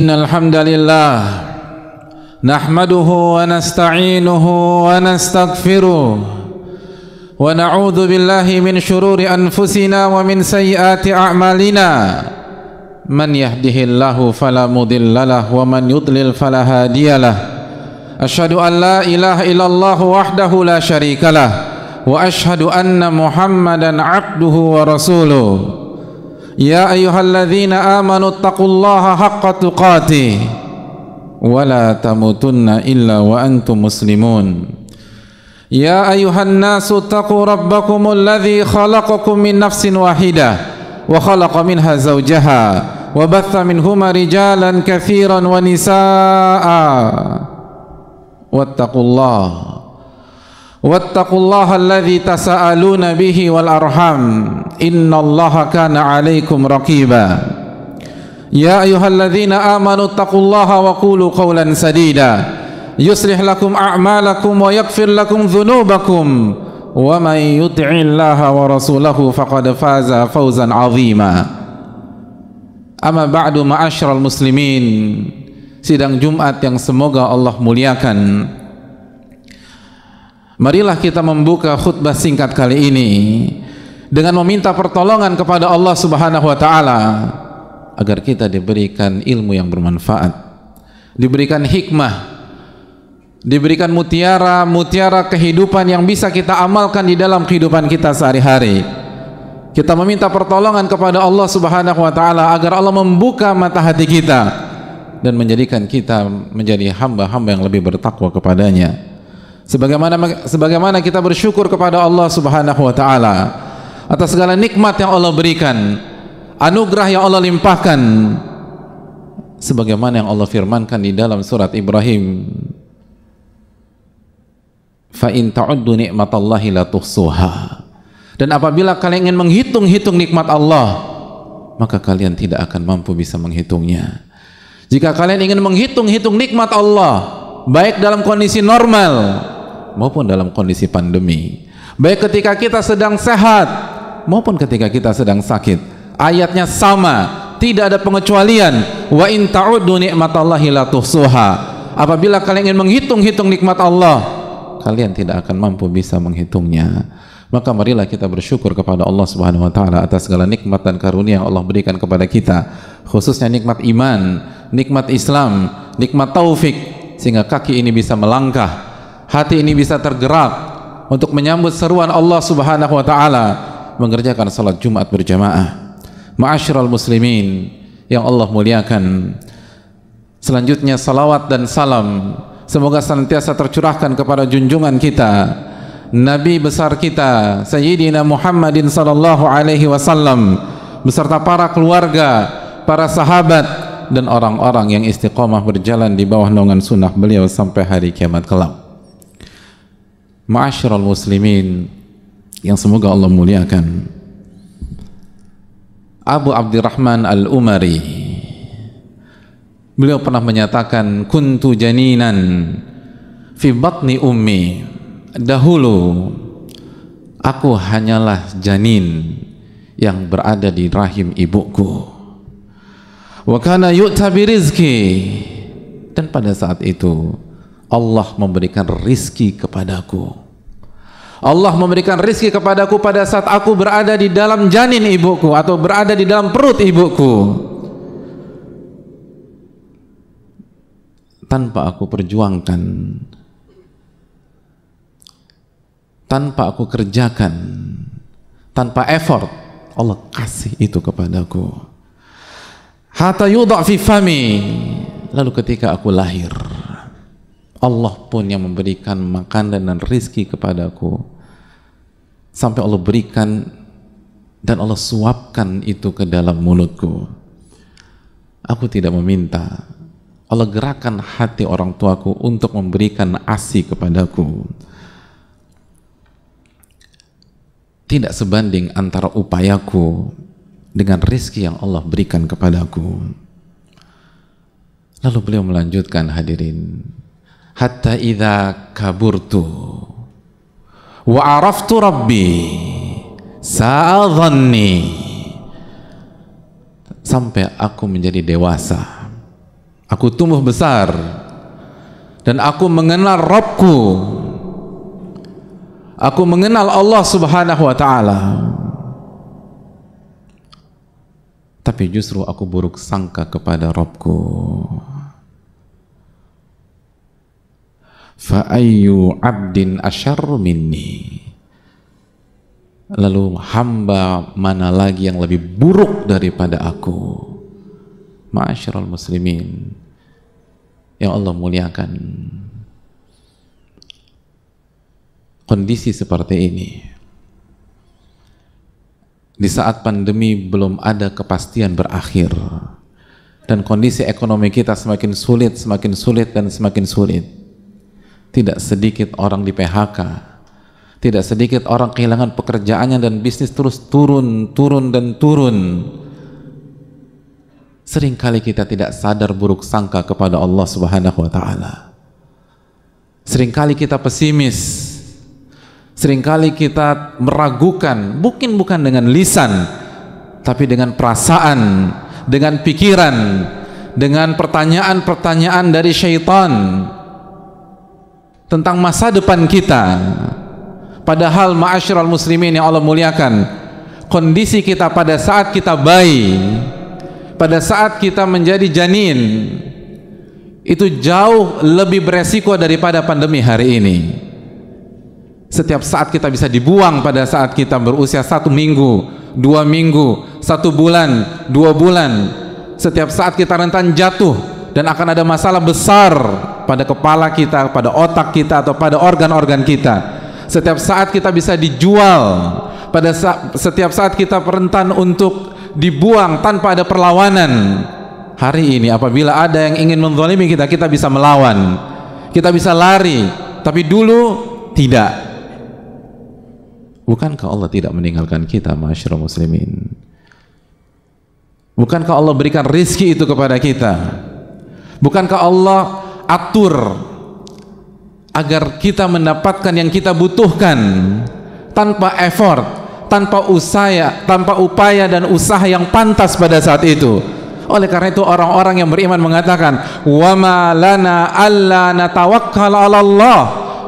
Innal hamdalillah nahmaduhu wa nasta'inuhu wa nastaghfiruh wa na'udzu billahi min shururi anfusina wa min sayyiati a'malina man yahdihillahu fala mudhillalah wa man yudlil fala hadiyalah asyhadu an la ilaha illallah wahdahu la syarikalah wa asyhadu anna muhammadan abduhu wa rasuluh. Ya ayyuhalladzina amanu taqullaha haqqa tuqatih wa la tamutunna illa wa antum muslimun. Ya ayyuhan nasu taqu rabbakumul ladzi khalaqakum min nafsin wahidah wa khalaqa minha zawjaha wa batha minhuma rijalan katsiran wa nisaa wattaqullaha alladzi tasaaluna bihi wal arham innallaha kana 'alaikum raqiba. Ya ayyuhalladzina amanu taqullaha wa qulu qawlan sadida yuslih lakum a'malakum wa yaghfir lakum dhunubakum wa may yuti'illaha wa rasulahu faqad faza fawzan 'azima. Amma ba'du, ma'asyiral muslimin, sidang Jumat yang semoga Allah muliakan. Marilah kita membuka khutbah singkat kali ini dengan meminta pertolongan kepada Allah Subhanahu wa taala agar kita diberikan ilmu yang bermanfaat, diberikan hikmah, diberikan mutiara kehidupan yang bisa kita amalkan di dalam kehidupan kita sehari-hari. Kita meminta pertolongan kepada Allah Subhanahu wa taala agar Allah membuka mata hati kita dan menjadikan kita menjadi hamba-hamba yang lebih bertakwa kepadanya. Sebagaimana kita bersyukur kepada Allah Subhanahu wa taala atas segala nikmat yang Allah berikan, anugerah yang Allah limpahkan, sebagaimana yang Allah firmankan di dalam surat Ibrahim, fa in ta'uddu ni'matallahi la tuhsuha. Dan apabila kalian ingin menghitung-hitung nikmat Allah, maka kalian tidak akan mampu bisa menghitungnya. Jika kalian ingin menghitung-hitung nikmat Allah, baik dalam kondisi normal maupun dalam kondisi pandemi, baik ketika kita sedang sehat maupun ketika kita sedang sakit, ayatnya sama, tidak ada pengecualian. Wa in ta'uddu ni'matallahi la tuhsuha. Apabila kalian ingin menghitung-hitung nikmat Allah, kalian tidak akan mampu bisa menghitungnya. Maka marilah kita bersyukur kepada Allah Subhanahu wa taala atas segala nikmat dan karunia yang Allah berikan kepada kita, khususnya nikmat iman, nikmat Islam, nikmat taufik, sehingga kaki ini bisa melangkah, hati ini bisa tergerak untuk menyambut seruan Allah Subhanahu wa taala mengerjakan salat Jumat berjamaah. Ma'asyiral muslimin yang Allah muliakan, selanjutnya salawat dan salam semoga senantiasa tercurahkan kepada junjungan kita, Nabi besar kita Sayyidina Muhammadin sallallahu alaihi wasallam beserta para keluarga, para sahabat dan orang-orang yang istiqomah berjalan di bawah naungan sunnah beliau sampai hari kiamat kelak. Ma'asyiral muslimin yang semoga Allah muliakan, Abu Abdurrahman Al-Umari, beliau pernah menyatakan, kuntu janinan fi batni ummi. Dahulu aku hanyalah janin yang berada di rahim ibuku. Wa kana yu'ta birizki, dan pada saat itu Allah memberikan rizki kepadaku. Allah memberikan rizki kepadaku pada saat aku berada di dalam janin ibuku atau berada di dalam perut ibuku, tanpa aku perjuangkan, tanpa aku kerjakan, tanpa effort, Allah kasih itu kepadaku. Hatta yudha fi fami, lalu ketika aku lahir, Allah pun yang memberikan makanan dan rizki kepadaku, sampai Allah berikan dan Allah suapkan itu ke dalam mulutku. Aku tidak meminta, Allah gerakkan hati orang tuaku untuk memberikan ASI kepadaku. Tidak sebanding antara upayaku dengan rizki yang Allah berikan kepadaku. Lalu beliau melanjutkan, hadirin, hatta idza kaburtu wa araftu rabbi sa'adhanni, sampai aku menjadi dewasa, aku tumbuh besar dan aku mengenal Rabbku, aku mengenal Allah Subhanahu wa ta'ala, tapi justru aku buruk sangka kepada Rabbku. Fa ayyu 'abdin asyarru minni, lalu hamba mana lagi yang lebih buruk daripada aku? Ma'asyiral muslimin yang Allah muliakan, kondisi seperti ini di saat pandemi belum ada kepastian berakhir dan kondisi ekonomi kita semakin sulit dan semakin sulit. Tidak sedikit orang di PHK, tidak sedikit orang kehilangan pekerjaannya dan bisnis terus turun. Seringkali kita tidak sadar buruk sangka kepada Allah Subhanahu wa ta'ala. Seringkali kita pesimis, seringkali kita meragukan, bukan dengan lisan, tapi dengan perasaan, dengan pikiran, dengan pertanyaan-pertanyaan dari syaitan tentang masa depan kita. Padahal ma'asyiral muslimin yang Allah muliakan, kondisi kita pada saat kita bayi, pada saat kita menjadi janin, itu jauh lebih beresiko daripada pandemi hari ini. Setiap saat kita bisa dibuang pada saat kita berusia 1 minggu, 2 minggu, 1 bulan, 2 bulan. Setiap saat kita rentan jatuh dan akan ada masalah besar pada kepala kita, pada otak kita, atau pada organ-organ kita. Setiap saat kita bisa dijual, setiap saat kita rentan untuk dibuang tanpa ada perlawanan. Hari ini apabila ada yang ingin menzalimi kita, kita bisa melawan, kita bisa lari, tapi dulu tidak. Bukankah Allah tidak meninggalkan kita, ma'asyiral muslimin? Bukankah Allah berikan rizki itu kepada kita? Bukankah Allah atur agar kita mendapatkan yang kita butuhkan tanpa effort, tanpa upaya dan usaha yang pantas pada saat itu? Oleh karena itu orang-orang yang beriman mengatakan, wa ma lana alla natawakkal 'ala Allah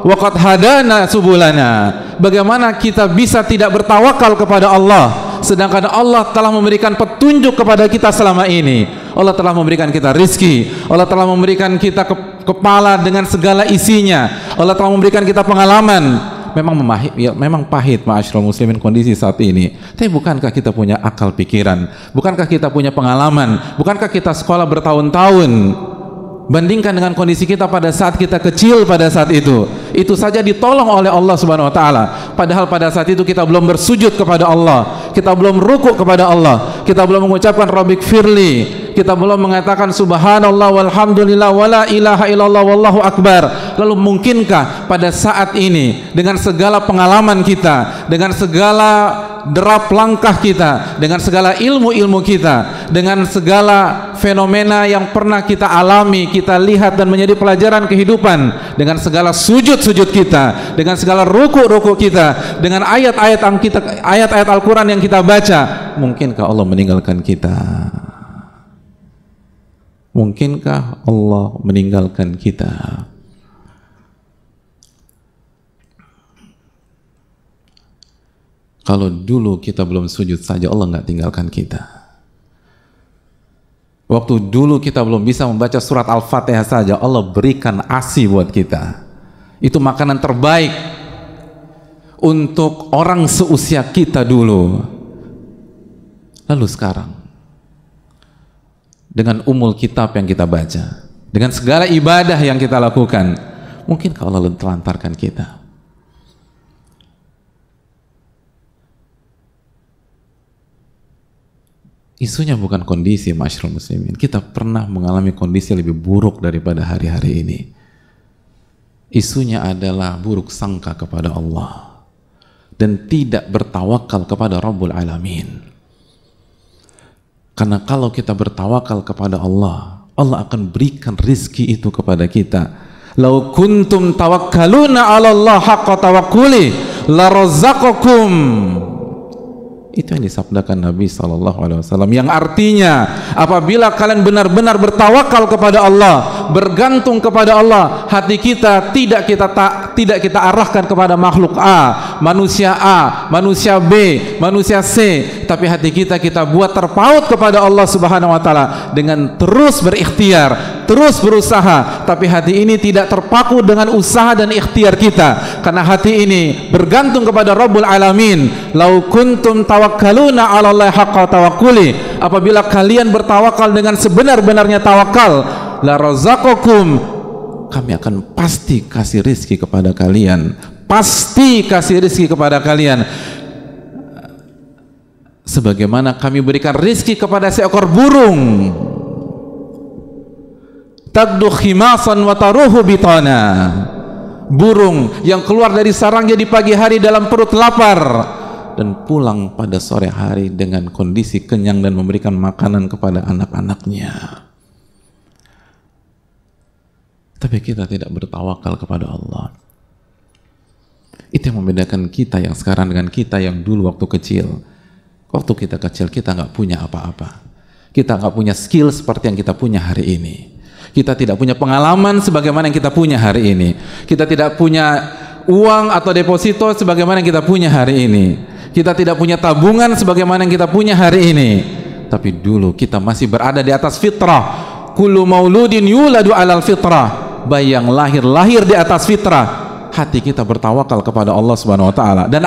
wa qad hadana subulana. Bagaimana kita bisa tidak bertawakal kepada Allah sedangkan Allah telah memberikan petunjuk kepada kita selama ini. Allah telah memberikan kita rizki, Allah telah memberikan kita kepala dengan segala isinya, Allah telah memberikan kita pengalaman. Memang pahit ma'asyiral muslimin kondisi saat ini, tapi bukankah kita punya akal pikiran? Bukankah kita punya pengalaman? Bukankah kita sekolah bertahun-tahun? Bandingkan dengan kondisi kita pada saat kita kecil, pada saat itu saja ditolong oleh Allah Subhanahu wa ta'ala. Padahal pada saat itu kita belum bersujud kepada Allah, kita belum rukuk kepada Allah, kita belum mengucapkan Rabbik firli, kita belum mengatakan subhanallah walhamdulillah wala ilaha illallah wallahu akbar. Lalu mungkinkah pada saat ini dengan segala pengalaman kita, dengan segala derap langkah kita, dengan segala ilmu-ilmu kita, dengan segala fenomena yang pernah kita alami, kita lihat dan menjadi pelajaran kehidupan, dengan segala sujud-sujud kita, dengan segala ruku-ruku kita, dengan ayat-ayat Al-Quran yang kita baca, mungkinkah Allah meninggalkan kita? Mungkinkah Allah meninggalkan kita? Kalau dulu kita belum sujud saja Allah nggak tinggalkan kita. Waktu dulu kita belum bisa membaca surat Al-Fatihah saja Allah berikan ASI buat kita. Itu makanan terbaik untuk orang seusia kita dulu. Lalu sekarang dengan umul kitab yang kita baca, dengan segala ibadah yang kita lakukan, mungkinkah Allah telantarkan kita? Isunya bukan kondisi, ma'asyiral muslimin. Kita pernah mengalami kondisi lebih buruk daripada hari-hari ini. Isunya adalah buruk sangka kepada Allah dan tidak bertawakal kepada Rabbul Alamin. Karena kalau kita bertawakal kepada Allah, Allah akan berikan rizki itu kepada kita. Lau kuntum tawakkaluna 'ala Allah haqqa tawakkuli la razaqakum. Itu yang disabdakan Nabi SAW, yang artinya apabila kalian benar-benar bertawakal kepada Allah, bergantung kepada Allah, hati kita tidak kita arahkan kepada makhluk A, manusia B, manusia C, tapi hati kita buat terpaut kepada Allah Subhanahu wa taala dengan terus berikhtiar, terus berusaha. Tapi hati ini tidak terpaku dengan usaha dan ikhtiar kita, karena hati ini bergantung kepada Rabbul Alamin. Lau kuntum tawakkaluna 'ala Allah haqqa tawakkuli, apabila kalian bertawakal dengan sebenar-benarnya tawakal, la razaqakum, kami akan pasti kasih rizki kepada kalian, pasti kasih rizki kepada kalian, sebagaimana kami berikan rizki kepada seekor burung, tagdu khimasan wa taruhu bitana, burung yang keluar dari sarangnya di pagi hari dalam perut lapar dan pulang pada sore hari dengan kondisi kenyang dan memberikan makanan kepada anak-anaknya. Tapi kita tidak bertawakal kepada Allah. Itu yang membedakan kita yang sekarang dengan kita yang dulu waktu kecil. Waktu kita kecil kita nggak punya apa-apa, kita nggak punya skill seperti yang kita punya hari ini. Kita tidak punya pengalaman sebagaimana yang kita punya hari ini. Kita tidak punya uang atau deposito sebagaimana yang kita punya hari ini. Kita tidak punya tabungan sebagaimana yang kita punya hari ini. Tapi dulu kita masih berada di atas fitrah. Kullu mauludin yuladu alal fitrah. Bayi yang lahir di atas fitrah. Hati kita bertawakal kepada Allah Subhanahu wa taala. Dan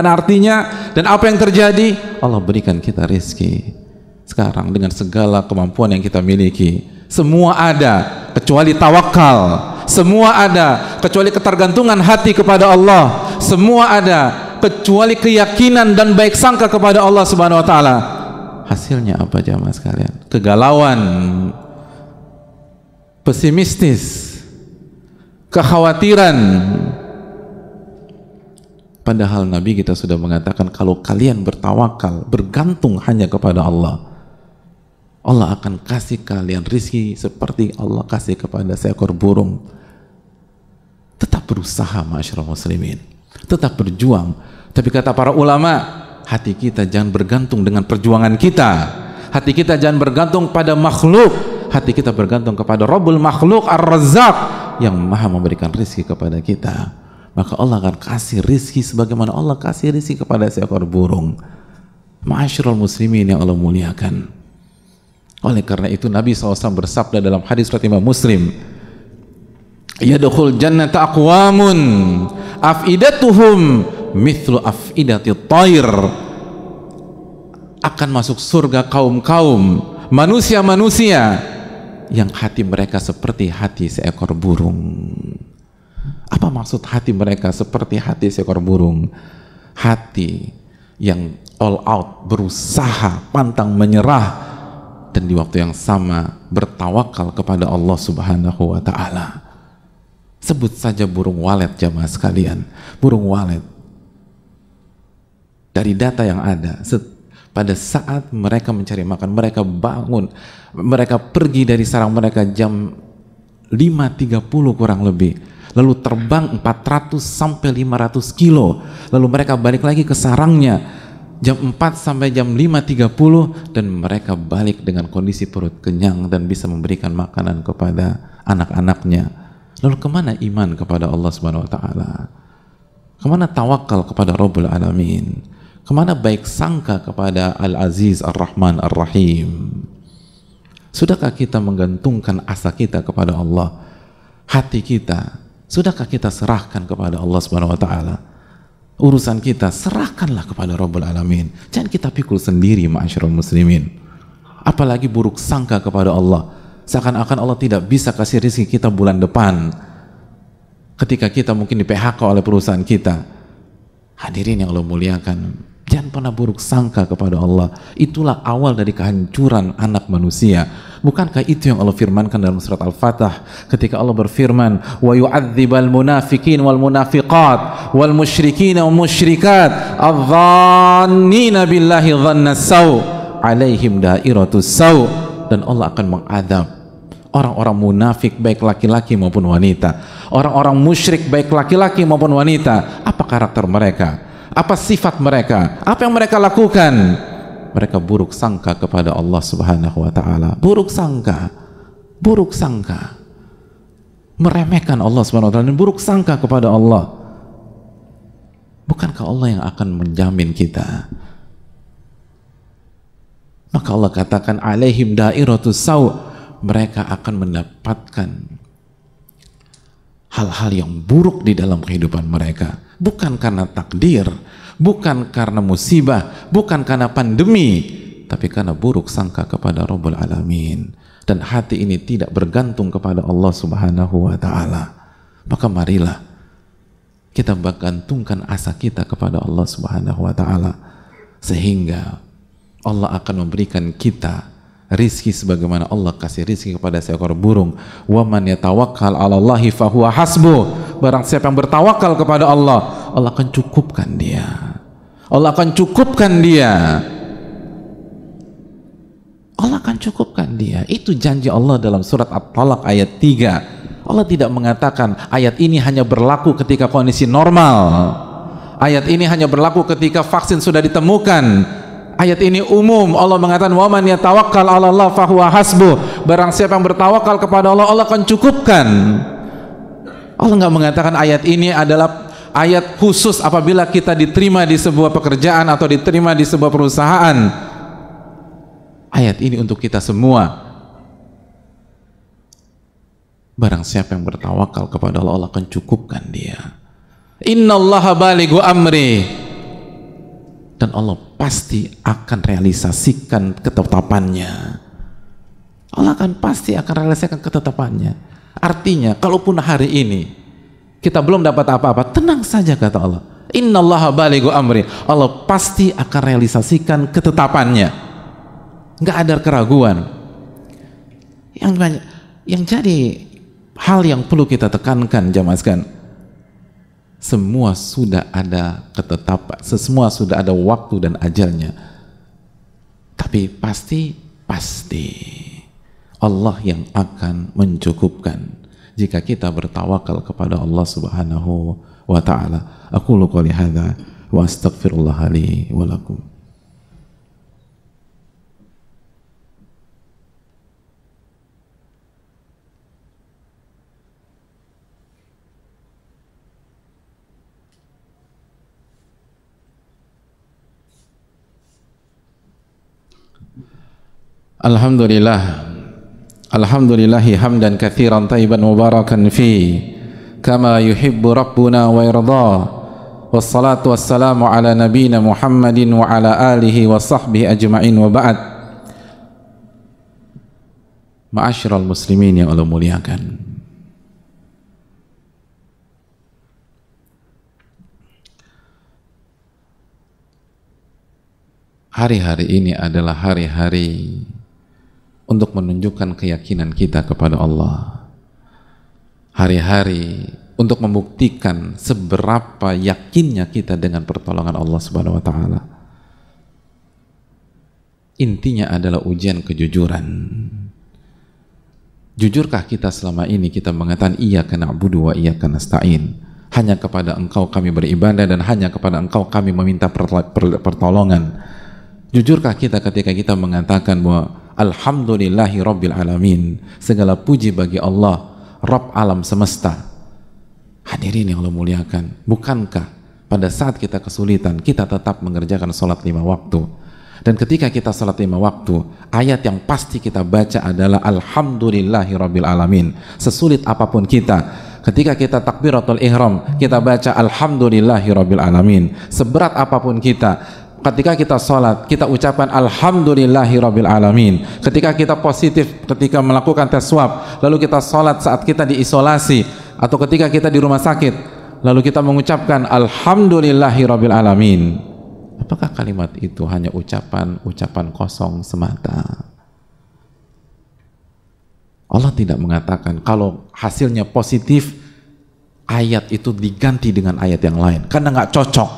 artinya, dan apa yang terjadi? Allah berikan kita rezeki. Sekarang dengan segala kemampuan yang kita miliki, semua ada kecuali tawakal. Semua ada kecuali ketergantungan hati kepada Allah. Semua ada kecuali keyakinan dan baik sangka kepada Allah Subhanahu wa taala. Hasilnya apa jamaah sekalian? Kegalauan, pesimistis, kekhawatiran. Padahal Nabi kita sudah mengatakan, kalau kalian bertawakal, bergantung hanya kepada Allah, Allah akan kasih kalian rizki seperti Allah kasih kepada seekor burung. Tetap berusaha ma'asyiral muslimin, tetap berjuang. Tapi kata para ulama, hati kita jangan bergantung dengan perjuangan kita. Hati kita jangan bergantung pada makhluk. Hati kita bergantung kepada Rabbul Makhluk Ar-Razzaq yang maha memberikan rizki kepada kita. Maka Allah akan kasih rizki sebagaimana Allah kasih rizki kepada seekor burung. Ma'asyiral muslimin yang Allah muliakan. Oleh karena itu Nabi SAW bersabda dalam hadis riwayat Imam Muslim, yadkhul jannata aqwamun afidatuhum mithlu afidati thair, akan masuk surga kaum-kaum manusia-manusia yang hati mereka seperti hati seekor burung. Apa maksud hati mereka seperti hati seekor burung? Hati yang all out, berusaha, pantang menyerah, dan di waktu yang sama bertawakal kepada Allah Subhanahu wa ta'ala. Sebut saja burung walet jamaah sekalian. Burung walet, dari data yang ada, pada saat mereka mencari makan, mereka bangun, mereka pergi dari sarang mereka jam 5.30 kurang lebih, lalu terbang 400 sampai 500 kilo, lalu mereka balik lagi ke sarangnya jam 4 sampai jam 5.30, dan mereka balik dengan kondisi perut kenyang dan bisa memberikan makanan kepada anak-anaknya. Lalu kemana iman kepada Allah Subhanahu wa ta'ala? Kemana tawakal kepada Rabbul Alamin? Kemana baik sangka kepada Al-Aziz Ar-Rahman Ar-Rahim? Sudahkah kita menggantungkan asa kita kepada Allah? Hati kita, sudahkah kita serahkan kepada Allah Subhanahu wa ta'ala? Urusan kita serahkanlah kepada Rabbul Alamin. Jangan kita pikul sendiri ma'asyiral muslimin. Apalagi buruk sangka kepada Allah, seakan-akan Allah tidak bisa kasih rezeki kita bulan depan ketika kita mungkin di PHK oleh perusahaan kita. Hadirin yang Allah muliakan, jangan pernah buruk sangka kepada Allah. Itulah awal dari kehancuran anak manusia. Bukankah itu yang Allah firmankan dalam surat Al-Fatah ketika Allah berfirman, wa yu'adzibal munafiqin wal munafiqat wal musyrikin wal musyrikat adh-dhannina billahi dhanna saw alaihim dairatus saw, dan Allah akan mengadab orang-orang munafik baik laki-laki maupun wanita, orang-orang musyrik baik laki-laki maupun wanita. Apa karakter mereka? Apa sifat mereka? Apa yang mereka lakukan? Mereka buruk sangka kepada Allah Subhanahu wa taala. Buruk sangka. Buruk sangka. Meremehkan Allah Subhanahu wa taala dan buruk sangka kepada Allah. Bukankah Allah yang akan menjamin kita? Maka Allah katakan alaihim dairatus sau, mereka akan mendapatkan hal-hal yang buruk di dalam kehidupan mereka, bukan karena takdir, bukan karena musibah, bukan karena pandemi, tapi karena buruk sangka kepada Rabbul Alamin. Dan hati ini tidak bergantung kepada Allah Subhanahu wa ta'ala. Maka marilah kita bergantungkan asa kita kepada Allah Subhanahu wa ta'ala, sehingga Allah akan memberikan kita rizki sebagaimana Allah kasih rizki kepada seekor burung. Wa man yatawakkal 'alallahi fahuwa hasbuh. Barang siapa yang bertawakal kepada Allah, Allah akan cukupkan dia. Allah akan cukupkan dia. Allah akan cukupkan dia. Itu janji Allah dalam surat At-Talaq ayat 3. Allah tidak mengatakan ayat ini hanya berlaku ketika kondisi normal. Ayat ini hanya berlaku ketika vaksin sudah ditemukan. Ayat ini umum. Allah mengatakan wa man yatawakkal 'ala Allah fahuwa hasbuh. Barang siapa yang bertawakal kepada Allah, Allah akan cukupkan. Allah nggak mengatakan ayat ini adalah ayat khusus apabila kita diterima di sebuah pekerjaan atau diterima di sebuah perusahaan. Ayat ini untuk kita semua. Barang siapa yang bertawakal kepada Allah, Allah akan cukupkan dia. Innallaha balighu amri. Dan Allah pasti akan realisasikan ketetapannya. Allah akan pasti akan realisasikan ketetapannya. Artinya, kalaupun hari ini kita belum dapat apa-apa, tenang saja kata Allah. Innallaha balighu amri. Allah pasti akan realisasikan ketetapannya. Nggak ada keraguan. Yang jadi hal yang perlu kita tekankan, jamaah sekalian, semua sudah ada ketetapan, semua sudah ada waktu dan ajalnya. Tapi pasti Allah yang akan mencukupkan jika kita bertawakal kepada Allah Subhanahu wa ta'ala. Aqulu qouli hadza wa astaghfirullah li wa lakum. Alhamdulillahi hamdan katsiran thayyiban mubarakan fi kama yuhibbu rabbuna wa yarda. Wassalatu wassalamu ala nabiyyina Muhammadin wa ala alihi wa sahbihi ajma'in wa ba'd. Ma'asyiral muslimin yang Allah muliakan, hari-hari ini adalah hari-hari untuk menunjukkan keyakinan kita kepada Allah. Hari-hari untuk membuktikan seberapa yakinnya kita dengan pertolongan Allah Subhanahu wa ta'ala. Intinya adalah ujian kejujuran. Jujurkah kita selama ini kita mengatakan iyyaka na'budu wa iyyaka nasta'in? Hanya kepada Engkau kami beribadah dan hanya kepada Engkau kami meminta pertolongan. Jujurkah kita ketika kita mengatakan bahwa alhamdulillahi rabbil alamin, segala puji bagi Allah, Rabb alam semesta. Hadirin yang Allah muliakan, bukankah pada saat kita kesulitan kita tetap mengerjakan sholat 5 waktu? Dan ketika kita sholat 5 waktu, ayat yang pasti kita baca adalah alhamdulillahi rabbil alamin. Sesulit apapun kita, ketika kita takbiratul ihram, kita baca alhamdulillahi rabbil alamin. Seberat apapun kita, ketika kita sholat, kita ucapkan alhamdulillahi rabbil alamin. Ketika kita positif, ketika melakukan tes swab, lalu kita sholat saat kita diisolasi, atau ketika kita di rumah sakit, lalu kita mengucapkan alhamdulillahi rabbil alamin. Apakah kalimat itu hanya ucapan kosong semata? Allah tidak mengatakan kalau hasilnya positif, ayat itu diganti dengan ayat yang lain, karena nggak cocok.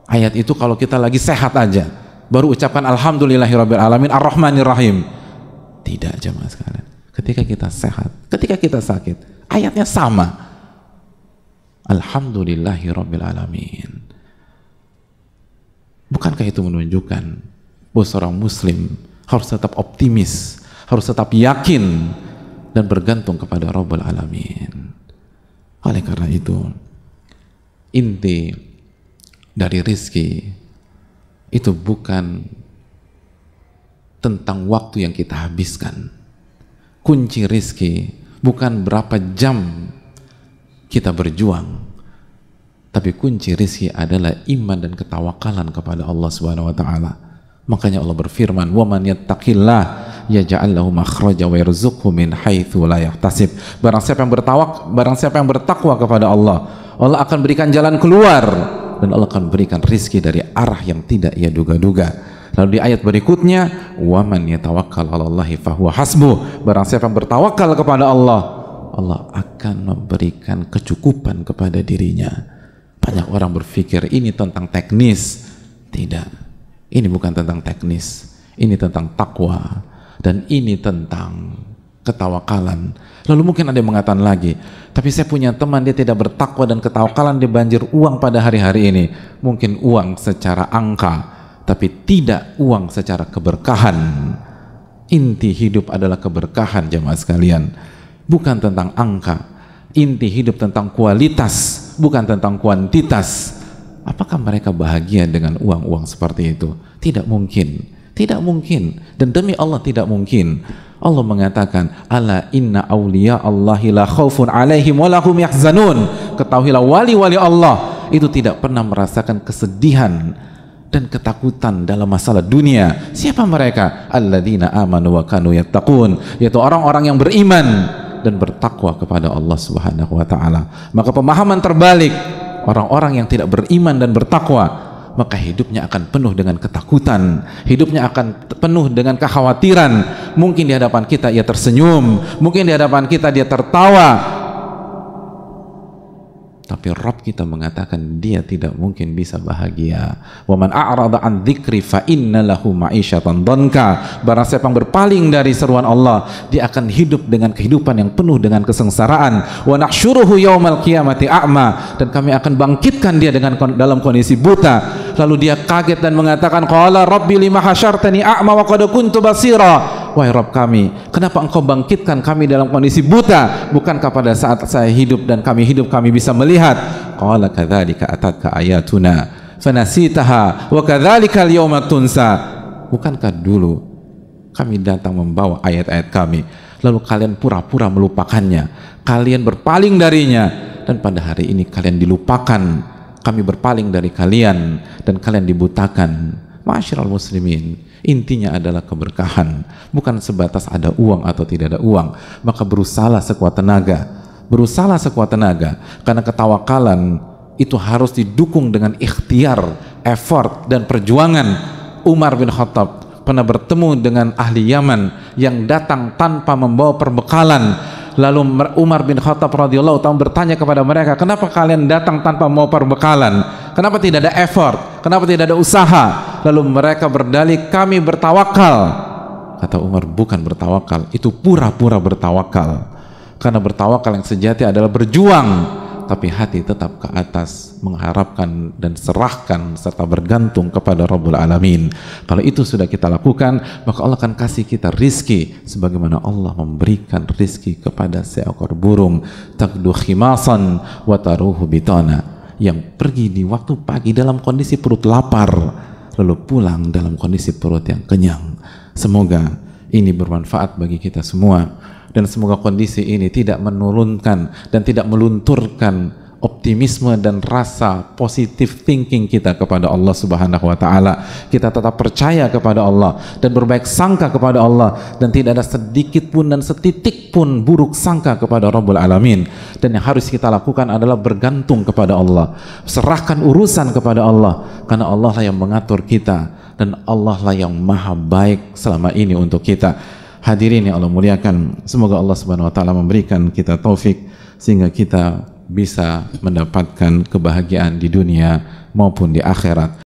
Ayat itu kalau kita lagi sehat aja baru ucapkan alhamdulillahirabbil alamin arrahmanir rahim. Tidak, jemaah sekalian. Ketika kita sehat, ketika kita sakit, ayatnya sama. Alhamdulillahirabbil alamin. Bukankah itu menunjukkan bahwa seorang muslim harus tetap optimis, harus tetap yakin dan bergantung kepada Rabbul Alamin. Oleh karena itu, inti dari rizki itu bukan tentang waktu yang kita habiskan. Kunci rizki bukan berapa jam kita berjuang, tapi kunci rizki adalah iman dan ketawakalan kepada Allah Subhanahu wa taala. Makanya Allah berfirman, "Wa man yattaqillah yaj'al lahu makhraja wa yarzuqhu min haitsu la yahtasib." Barang siapa yang bertakwa kepada Allah, Allah akan berikan jalan keluar dan Allah akan berikan rizki dari arah yang tidak ia duga-duga. Lalu di ayat berikutnya, "Wa man yatawakkal 'alallahi fahuwa hasbuh." Barang siapa yang bertawakal kepada Allah, Allah akan memberikan kecukupan kepada dirinya. Banyak orang berpikir ini tentang teknis. Tidak. Ini bukan tentang teknis. Ini tentang takwa dan ini tentang ketawakalan. Lalu mungkin ada yang mengatakan lagi, tapi saya punya teman dia tidak bertakwa dan ketawakalan, dia banjir uang pada hari-hari ini. Mungkin uang secara angka, tapi tidak uang secara keberkahan. Inti hidup adalah keberkahan, jemaah sekalian, bukan tentang angka. Inti hidup tentang kualitas, bukan tentang kuantitas. Apakah mereka bahagia dengan uang-uang seperti itu? Tidak mungkin, tidak mungkin, dan demi Allah tidak mungkin. Allah mengatakan, "Ala inna awliya Allahi la khaufun alaihim wa lahum yahzanun." Ketahuilah wali-wali Allah itu tidak pernah merasakan kesedihan dan ketakutan dalam masalah dunia. Siapa mereka? Alladzina amanu wa kanu yattaqun, yaitu orang-orang yang beriman dan bertakwa kepada Allah Subhanahu wa taala. Maka pemahaman terbalik, orang-orang yang tidak beriman dan bertakwa, maka hidupnya akan penuh dengan ketakutan, hidupnya akan penuh dengan kekhawatiran. Mungkin di hadapan kita ia tersenyum, mungkin di hadapan kita dia tertawa, tapi Rabb kita mengatakan dia tidak mungkin bisa bahagia. Wa man a'rada an dzikri fa inna lahu ma'isyatan dhanka. Barang siapa yang berpaling dari seruan Allah, dia akan hidup dengan kehidupan yang penuh dengan kesengsaraan. Wa nahsyuruhu yaumal qiyamati a'ma, dan kami akan bangkitkan dia dengan dalam kondisi buta. Lalu dia kaget dan mengatakan, qala rabbi lima hasyartani a'ma wa qad kuntu basira. Wahai Rabb kami, kenapa engkau bangkitkan kami dalam kondisi buta? Bukankah pada saat saya hidup dan kami hidup kami bisa melihat? Qala kadzalika atatka ayatuna fanasitaha wa kadzalika al-yawma tunsa. Bukankah dulu kami datang membawa ayat-ayat kami, lalu kalian pura-pura melupakannya, kalian berpaling darinya, dan pada hari ini kalian dilupakan. Kami berpaling dari kalian dan kalian dibutakan. Ma'asyiral muslimin, intinya adalah keberkahan, bukan sebatas ada uang atau tidak ada uang. Maka berusahalah sekuat tenaga, berusahalah sekuat tenaga, karena ketawakalan itu harus didukung dengan ikhtiar, effort dan perjuangan. Umar bin Khattab pernah bertemu dengan ahli Yaman yang datang tanpa membawa perbekalan. Lalu Umar bin Khattab radhiyallahu ta'ala bertanya kepada mereka, kenapa kalian datang tanpa membawa perbekalan? Kenapa tidak ada effort? Kenapa tidak ada usaha? Lalu mereka berdalih, kami bertawakal. Kata Umar, bukan bertawakal, itu pura-pura bertawakal. Karena bertawakal yang sejati adalah berjuang, tapi hati tetap ke atas, mengharapkan dan serahkan serta bergantung kepada Rabbul Alamin. Kalau itu sudah kita lakukan, maka Allah akan kasih kita rizki sebagaimana Allah memberikan rizki kepada seekor burung, taqdu khimasan wa taruhu bitana, yang pergi di waktu pagi dalam kondisi perut lapar, lalu pulang dalam kondisi perut yang kenyang. Semoga ini bermanfaat bagi kita semua, dan semoga kondisi ini tidak menurunkan dan tidak melunturkan optimisme dan rasa positive thinking kita kepada Allah Subhanahu wa taala. Kita tetap percaya kepada Allah dan berbaik sangka kepada Allah, dan tidak ada sedikit pun dan setitik pun buruk sangka kepada Rabbul Alamin. Dan yang harus kita lakukan adalah bergantung kepada Allah, serahkan urusan kepada Allah, karena Allah lah yang mengatur kita dan Allah lah yang maha baik selama ini untuk kita. Hadirin yang Allah muliakan, semoga Allah Subhanahu wa taala memberikan kita taufik sehingga kita bisa mendapatkan kebahagiaan di dunia maupun di akhirat.